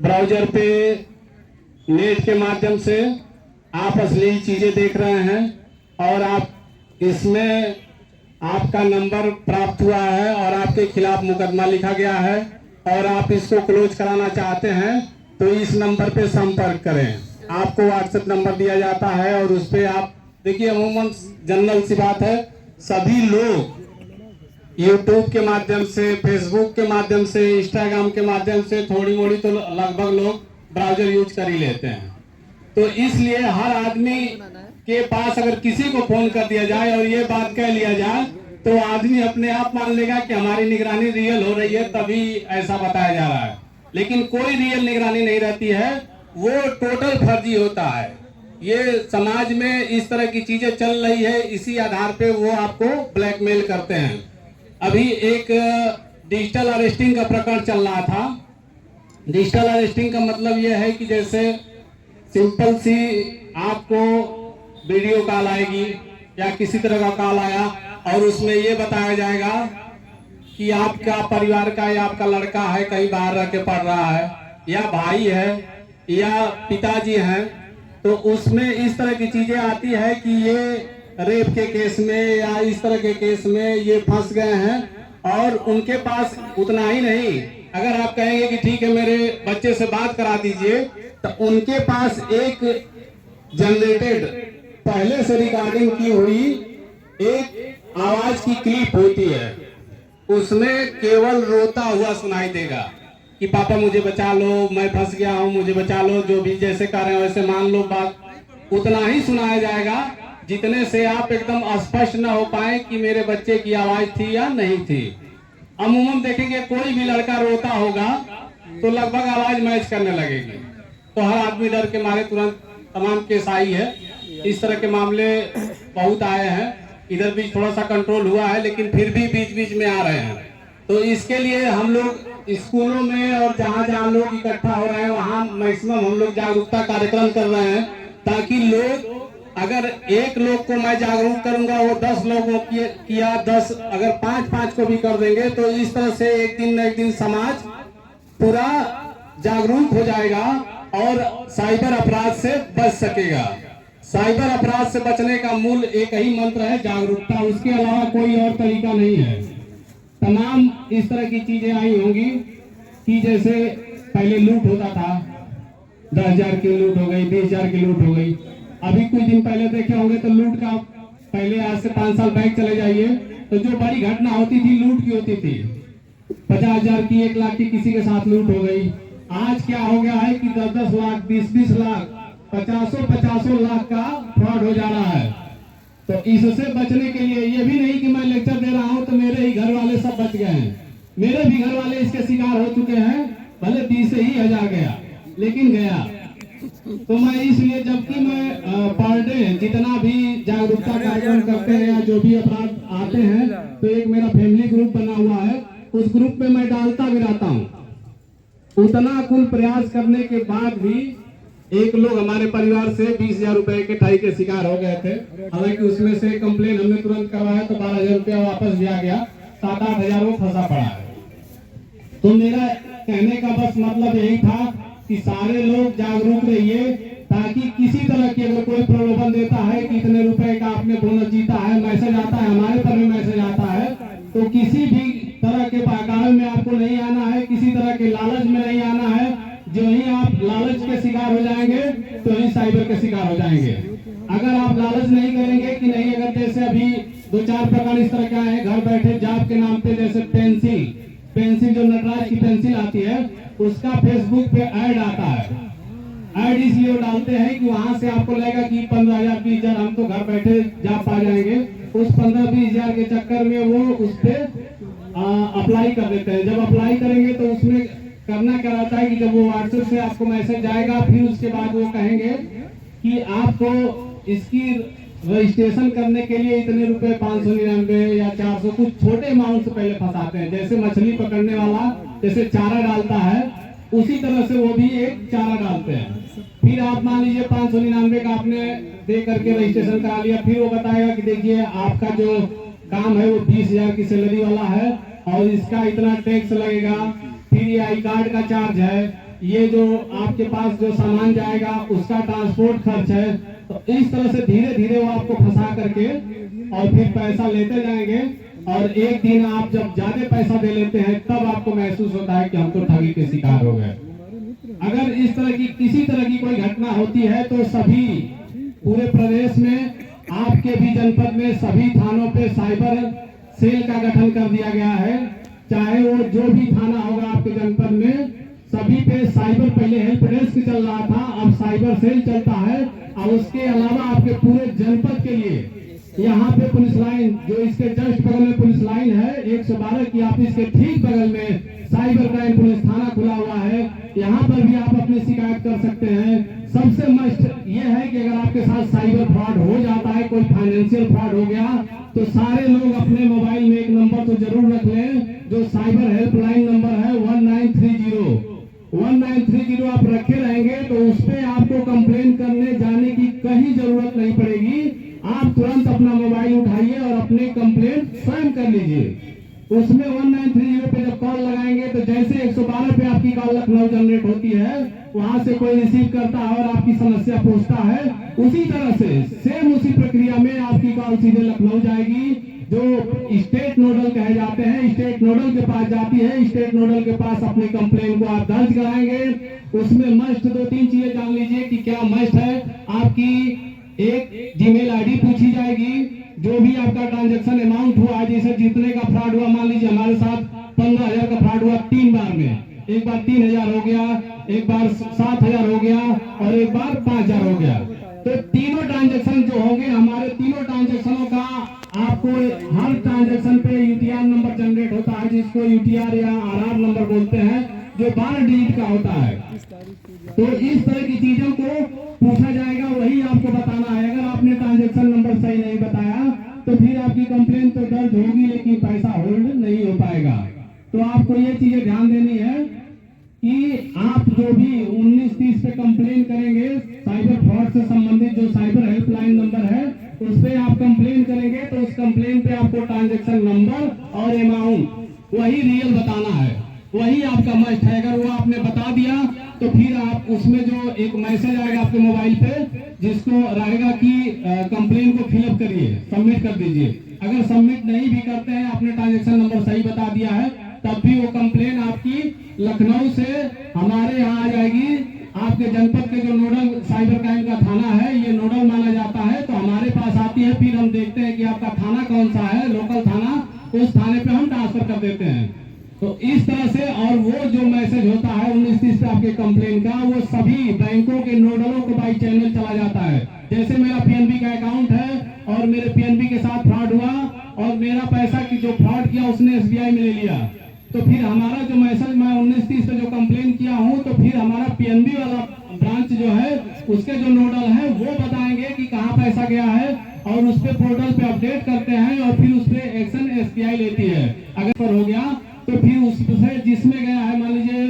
Browser पे net के माध्यम से आप अश्लील चीजें देख रहे हैं और आप इसमें आपका नंबर प्राप्त हुआ है और आपके खिलाफ मुकदमा लिखा गया है और आप इसको क्लोज कराना चाहते हैं तो इस नंबर पे संपर्क करें। आपको व्हाट्सएप नंबर दिया जाता है और उस पर आप देखिए, अमूमन जनरल सी बात है, सभी लोग यूट्यूब के माध्यम से, फेसबुक के माध्यम से, इंस्टाग्राम के माध्यम से थोड़ी मोड़ी तो लगभग लोग ब्राउजर यूज कर ही लेते हैं। तो इसलिए हर आदमी के पास अगर किसी को फोन कर दिया जाए और ये बात कह लिया जाए तो आदमी अपने आप मान लेगा कि हमारी निगरानी रियल हो रही है, तभी ऐसा बताया जा रहा है। लेकिन कोई रियल निगरानी नहीं रहती है, वो टोटल फर्जी होता है। ये समाज में इस तरह की चीजें चल रही है, इसी आधार पे वो आपको ब्लैकमेल करते हैं। अभी एक डिजिटल अरेस्टिंग का प्रकरण चल रहा था। डिजिटल अरेस्टिंग का मतलब यह है कि जैसे सिंपल सी आपको वीडियो कॉल आएगी या किसी तरह का कॉल आया और उसमें ये बताया जाएगा कि आपका परिवार का या आपका लड़का है, कहीं बाहर रह के पढ़ रहा है, या भाई है या पिताजी हैं, तो उसमें इस तरह की चीजें आती है कि ये रेप के केस में या इस तरह के केस में ये फंस गए हैं। और उनके पास उतना ही नहीं, अगर आप कहेंगे कि ठीक है मेरे बच्चे से बात करा दीजिए, तो उनके पास एक जनरेटेड पहले से रिकॉर्डिंग की हुई एक आवाज की क्लिप होती है, उसमें केवल रोता हुआ सुनाई देगा कि पापा मुझे बचा लो, मैं फंस गया हूं, मुझे बचा लो, जो भी जैसे कह रहे हैं वैसे मान लो। बात उतना ही सुनाया जाएगा जितने से आप एकदम स्पष्ट न हो पाए कि मेरे बच्चे की आवाज थी या नहीं थी। अमूमन देखेंगे कोई भी लड़का रोता होगा तो लगभग आवाज मैच करने लगेगी, तो हर आदमी डर के मारे तुरंत तमाम केस आई है। इस तरह के मामले बहुत आए हैं, इधर भी थोड़ा सा कंट्रोल हुआ है, लेकिन फिर भी बीच बीच में आ रहे हैं। तो इसके लिए हम लोग स्कूलों में और जहाँ जहाँ लोग इकट्ठा हो रहे हैं वहाँ मैक्सिमम हम लोग जागरूकता कार्यक्रम कर रहे हैं, ताकि लोग, अगर एक लोग को मैं जागरूक करूंगा वो 10 लोगों की किया, 10 अगर 5-5 को भी कर देंगे तो इस तरह से एक दिन न एक दिन समाज पूरा जागरूक हो जाएगा और साइबर अपराध से बच सकेगा। साइबर अपराध से बचने का मूल एक ही मंत्र है, जागरूकता। उसके अलावा कोई और तरीका नहीं है। तमाम इस तरह की चीजें आई होंगी कि जैसे पहले लूट होता था, 10,000 की लूट हो गई, 20,000 की लूट हो गई। अभी कुछ दिन पहले देखे होंगे तो लूट का, पहले आज से 5 साल बैक चले जाइए तो जो बड़ी घटना होती थी लूट की होती थी, 50,000 की, 1 लाख की किसी के साथ लूट हो गई। आज क्या हो गया है कि 10-10 लाख, 20-20 लाख, 50-50 लाख का फ्रॉड हो जा रहा है। तो इससे बचने के लिए, ये भी नहीं कि मैं लेक्चर दे रहा हूं तो मेरे ही घर वाले सब बच गए हैं, मेरे भी घर वाले इसके शिकार हो चुके हैं, भले 20 ही हजार गया लेकिन गया। तो मैं इसलिए, जबकि मैं पर डे जितना भी जागरूकता कार्यक्रम करते हैं या जो भी अपराध आते हैं, तो एक मेरा फैमिली ग्रुप बना हुआ है, उस ग्रुप में मैं डालता भी रहता हूँ। उतना कुल प्रयास करने के बाद भी एक लोग हमारे परिवार से 20,000 रुपए के ठगी के शिकार हो गए थे। हालांकि उसमें से कंप्लेन हमने तुरंत करवाया तो 12,000 रुपया वापस दिया गया, 7-8 हजार वो फंसा पड़ा है। तो मेरा कहने का बस मतलब यही था कि सारे लोग जागरूक रहिए, ताकि किसी तरह की अगर कोई प्रलोभन देता है कि इतने रुपए का आपने बोनस जीता है, मैसेज आता है, हमारे पर भी मैसेज आता है, तो किसी भी तरह के बहकावे में आपको नहीं आना है, किसी तरह के लालच में नहीं आना है। जो ही आप लालच के शिकार हो जाएंगे तो ही साइबर के शिकार हो जाएंगे। अगर आप लालच नहीं करेंगे कि नहीं, अगर जैसे अभी 2-4 प्रकार इस तरह का है, घर बैठे जॉब के नाम पे, जैसे पेंसिल जो नटराज की पेंसिल आती है, उसका फेसबुक पे ऐड आता है। ऐड इसलिए डालते हैं कि वहां से आपको लगेगा कि 15,000 20,000 हम तो घर बैठे जॉब पा जाएंगे। उस 15-20 हजार के चक्कर में वो उस पे अप्लाई कर देते हैं। जब अप्लाई करेंगे तो उसमें करना क्या रहता है कि जब वो व्हाट्सएप से आपको मैसेज आएगा, फिर उसके बाद वो कहेंगे कि आपको इसकी रजिस्ट्रेशन करने के लिए इतने रुपए 599 या 400, कुछ छोटे अमाउंट से पहले फंसाते हैं। जैसे मछली पकड़ने वाला जैसे चारा डालता है, उसी तरह से वो भी एक चारा डालते हैं। फिर आप मान लीजिए 599 का आपने दे करके रजिस्ट्रेशन करा लिया, फिर वो बताएगा कि देखिए आपका जो काम है वो 20,000 की सैलरी वाला है और इसका इतना टैक्स लगेगा, फिर ये आई कार्ड का चार्ज है, ये जो आपके पास जो सामान जाएगा उसका ट्रांसपोर्ट खर्च है। तो इस तरह से धीरे धीरे वो आपको फंसा करके और फिर पैसा लेते जाएंगे, और एक दिन आप जब ज्यादा पैसा दे लेते हैं तब आपको महसूस होता है कि हम तो ठगी के शिकार हो गए। अगर इस तरह की किसी तरह की कोई घटना होती है तो सभी पूरे प्रदेश में, आपके भी जनपद में सभी थानों पे साइबर सेल का गठन कर दिया गया है। चाहे वो जो भी थाना होगा आपके जनपद में, सभी पे साइबर, पहले हेल्प डेस्क चल रहा था, अब साइबर सेल चलता है। और उसके अलावा आपके पूरे जनपद के लिए यहाँ पे पुलिस लाइन, जो इसके जस्ट बगल में पुलिस लाइन है 112 की ऑफिस के ठीक बगल में साइबर क्राइम पुलिस थाना खुला हुआ है। यहाँ पर भी आप अपनी शिकायत कर सकते हैं। सबसे मस्ट ये है कि अगर आपके साथ साइबर फ्रॉड हो जाता है, कोई फाइनेंशियल फ्रॉड हो गया, तो सारे लोग अपने मोबाइल में एक नंबर तो जरूर रख लें, जो साइबर हेल्पलाइन नंबर है 1930 आप रखे रहेंगे तो उस पर आपको कंप्लेन करने जाने की कहीं जरूरत नहीं पड़ेगी। आप तुरंत अपना मोबाइल उठाइए और अपने कंप्लेन स्वयं कर लीजिए। उसमें 1930 पे जब कॉल लगाएंगे तो जैसे 112 पे आपकी कॉल लखनऊ जनरेट होती है, वहां से कोई रिसीव करता है और आपकी समस्या पूछता है, उसी तरह से सेम उसी प्रक्रिया में आपकी कॉल सीधे लखनऊ जाएगी। जो स्टेट नोडल कहे जाते हैं, स्टेट नोडल के पास जाती है। स्टेट नोडल के पास अपनी कंप्लेन को आप दर्ज कराएंगे। उसमें मस्ट 2-3 चीजें जान लीजिए कि क्या मस्ट है। आपकी एक जीमेल आईडी पूछी जाएगी, जो भी आपका ट्रांजैक्शन अमाउंट हुआ, जैसे जितने का फ्रॉड हुआ, मान लीजिए हमारे साथ 15,000 का फ्रॉड हुआ 3 बार में, एक बार 3,000 हो गया, एक बार 7,000 हो गया और एक बार 5,000 हो गया। तो तीनों ट्रांजैक्शन जो होंगे, हमारे तीनों ट्रांजैक्शनों का आपको हर ट्रांजैक्शन पे यूटीआर नंबर जनरेट होता है, जिसको यूटीआर या आरआर नंबर बोलते हैं, जो 12 डिजिट का होता है। तो इस तरह की चीजों को पूछा जाएगा, वही आपको बताना है। अगर आपने ट्रांजैक्शन नंबर सही नहीं बताया तो फिर आपकी कंप्लेन तो दर्ज होगी, लेकिन पैसा होल्ड नहीं हो पाएगा। तो आपको ये चीजें ध्यान देनी है कि आप जो भी 1930 पे कंप्लेन करेंगे, साइबर फ्रॉड से संबंधित जो साइबर हेल्पलाइन नंबर है, उस पे आप कंप्लेन करेंगे तो उस कंप्लेन पे आपको ट्रांजैक्शन नंबर और अमाउंट वही रियल बताना है, वही आपका मस्ट है। अगर वो आपने बता दिया तो फिर आप उसमें जो एक मैसेज आएगा आपके मोबाइल पे, जिसको रहेगा कि कंप्लेन को फिलअप करिए, सबमिट कर दीजिए। अगर सबमिट नहीं भी करते हैं, आपने ट्रांजैक्शन नंबर सही बता दिया है, तब भी वो कंप्लेन आपकी लखनऊ से हमारे यहाँ आ जाएगी। आपके जनपद के जो नोडल साइबर क्राइम का थाना है, ये नोडल माना जाता है, तो हमारे पास आती है। फिर हम देखते हैं कि आपका थाना कौन सा है, लोकल थाना, उस थाने पे हम ट्रांसफर कर देते हैं। तो इस तरह से, और वो जो मैसेज होता है 1930 पे आपके कंप्लेन का, वो सभी बैंकों के नोडलों को बाई चैनल चला जाता है। जैसे मेरा पीएनबी का अकाउंट है और मेरे पीएनबी के साथ फ्रॉड हुआ और मेरा पैसा की जो फ्रॉड किया उसने एसबीआई में ले लिया, तो फिर हमारा जो मैसेज, मैं 1930 पे जो कंप्लेन किया हूं, तो फिर हमारा पीएनबी वाला ब्रांच जो है, उसके जो नोडल है वो बताएंगे कि कहाँ पैसा गया है, और उस पे पोर्टल पे अपडेट करते हैं और फिर उस पे एक्शन एसबीआई लेती है। अगर पर हो गया तो फिर उससे जिसमें गया है, मान लीजिए